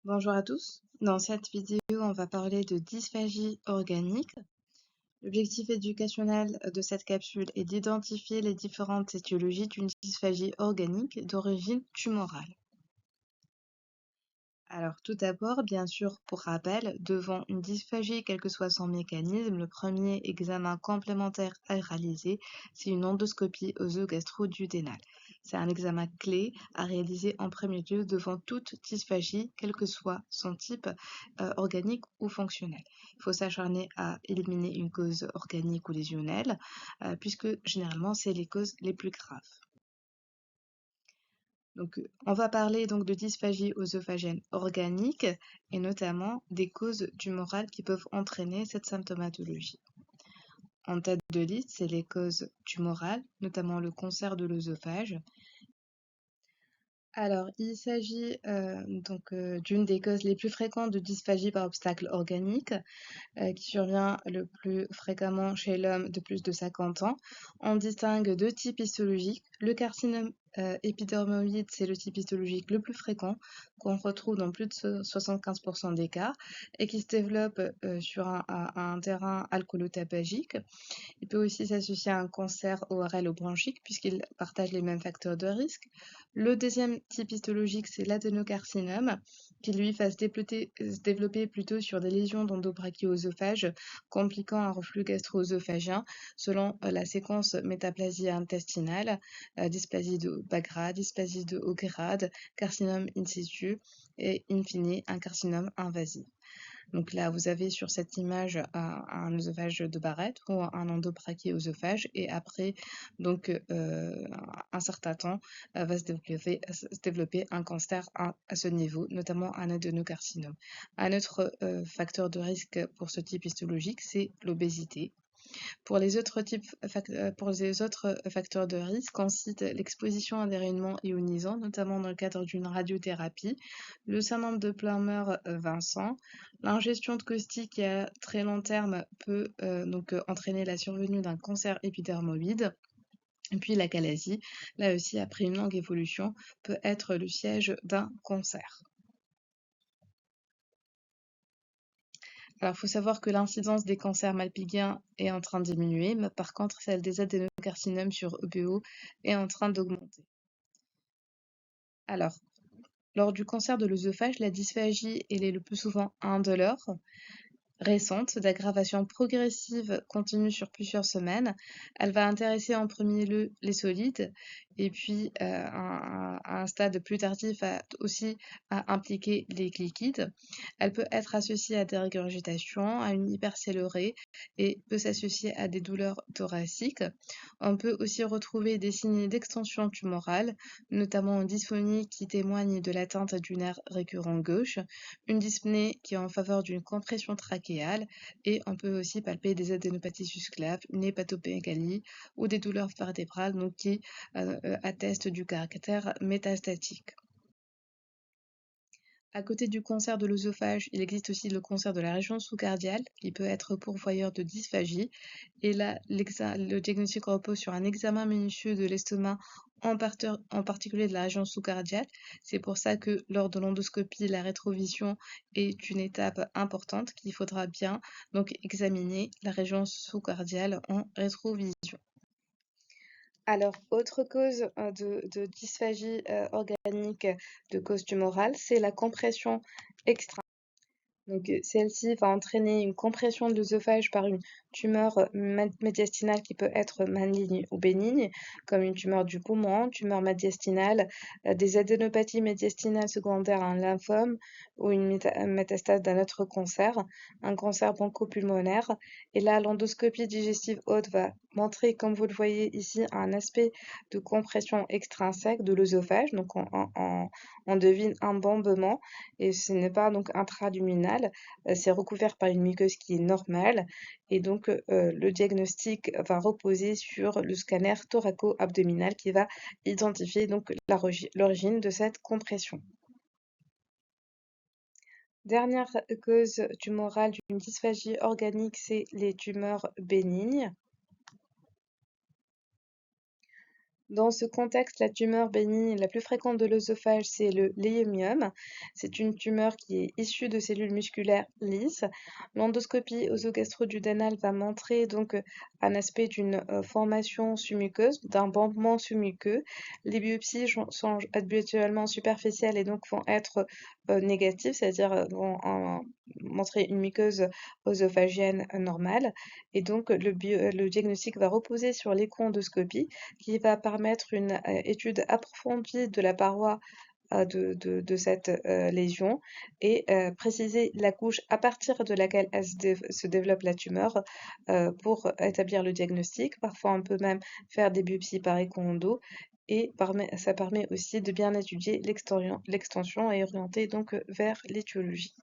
Bonjour à tous. Dans cette vidéo, on va parler de dysphagie organique. L'objectif éducationnel de cette capsule est d'identifier les différentes étiologies d'une dysphagie organique d'origine tumorale. Alors, tout d'abord, bien sûr, pour rappel, devant une dysphagie, quel que soit son mécanisme, le premier examen complémentaire à réaliser, c'est une endoscopie œsogastro-duodénale. C'est un examen clé à réaliser en premier lieu devant toute dysphagie, quel que soit son type organique ou fonctionnel. Il faut s'acharner à éliminer une cause organique ou lésionnelle, puisque généralement, c'est les causes les plus graves. Donc, on va parler donc de dysphagie œsophagène organique et notamment des causes tumorales qui peuvent entraîner cette symptomatologie. En tête de liste, c'est les causes tumorales, notamment le cancer de l'œsophage. Alors, il s'agit d'une des causes les plus fréquentes de dysphagie par obstacle organique, qui survient le plus fréquemment chez l'homme de plus de 50 ans. On distingue deux types histologiques. Le carcinome épidermoïde, c'est le type histologique le plus fréquent, qu'on retrouve dans plus de 75% des cas, et qui se développe sur un terrain alcoolotabagique. Il peut aussi s'associer à un cancer ORL ou bronchique, puisqu'il partage les mêmes facteurs de risque. Le deuxième type histologique, c'est l'adénocarcinome, qui lui va se développer plutôt sur des lésions d'endobrachioœsophage, compliquant un reflux gastro-œsophagien, selon la séquence métaplasie intestinale, dysplasie de bas grade, dysplasie de haut grade, carcinome in situ et in fine un carcinome invasif. Donc là, vous avez sur cette image un œsophage de Barrett ou un endobrachioœsophage et après donc un certain temps va se développer un cancer à ce niveau, notamment un adénocarcinome. Un autre facteur de risque pour ce type histologique, c'est l'obésité. Pour les autres facteurs de risque, on cite l'exposition à des rayonnements ionisants, notamment dans le cadre d'une radiothérapie, le syndrome de Plummer-Vincent, l'ingestion de caustiques qui à très long terme peut entraîner la survenue d'un cancer épidermoïde. Et puis la chalasie, là aussi après une longue évolution, peut être le siège d'un cancer. Alors, il faut savoir que l'incidence des cancers malpighiens est en train de diminuer, mais par contre, celle des adénocarcinomes sur EBO est en train d'augmenter. Alors, lors du cancer de l'œsophage, la dysphagie elle est le plus souvent indolore, récente, d'aggravation progressive continue sur plusieurs semaines. Elle va intéresser en premier lieu les solides et puis à un stade plus tardif aussi à impliquer les liquides. Elle peut être associée à des régurgitations, à une hypercellurée et peut s'associer à des douleurs thoraciques. On peut aussi retrouver des signes d'extension tumorale, notamment une dysphonie qui témoigne de l'atteinte du nerf récurrent gauche, une dyspnée qui est en faveur d'une compression trachéale et on peut aussi palper des adénopathies susclaves, une hépatomégalie ou des douleurs vertébrales donc, qui attestent du caractère métastatique. À côté du cancer de l'œsophage, il existe aussi le cancer de la région sous-cardiale qui peut être pourvoyeur de dysphagie. Et là, le diagnostic repose sur un examen minutieux de l'estomac, en particulier de la région sous-cardiale. C'est pour ça que lors de l'endoscopie, la rétrovision est une étape importante qu'il faudra bien donc examiner la région sous-cardiale en rétrovision. Alors, autre cause de dysphagie organique de cause tumorale, c'est la compression extra. Donc, celle-ci va entraîner une compression de l'œsophage par une tumeur médiastinale qui peut être maligne ou bénigne, comme une tumeur du poumon, tumeur médiastinale, des adénopathies médiastinales secondaires à un lymphome ou une métastase d'un autre cancer, un cancer bronchopulmonaire. Et là, l'endoscopie digestive haute va montrer, comme vous le voyez ici, un aspect de compression extrinsèque de l'œsophage. Donc, on devine un bombement et ce n'est pas donc intraluminal, c'est recouvert par une muqueuse qui est normale et donc le diagnostic va reposer sur le scanner thoraco-abdominal qui va identifier donc l'origine de cette compression. Dernière cause tumorale d'une dysphagie organique, c'est les tumeurs bénignes. Dans ce contexte, la tumeur bénigne la plus fréquente de l'œsophage, c'est le légumium. C'est une tumeur qui est issue de cellules musculaires lisses. L'endoscopie œsogastro-duodénale va montrer donc un aspect d'une formation sous-muqueuse, d'un bombement sous-muqueux. Les biopsies sont habituellement superficielles et donc vont être négatives, c'est-à-dire vont montrer une muqueuse œsophagienne normale. Et donc le diagnostic va reposer sur l'écho-endoscopie qui va permettre une étude approfondie de la paroi de cette lésion et préciser la couche à partir de laquelle se développe la tumeur pour établir le diagnostic. Parfois, on peut même faire des biopsies par écho-endo et ça permet aussi de bien étudier l'extension et orienter donc vers l'étiologie.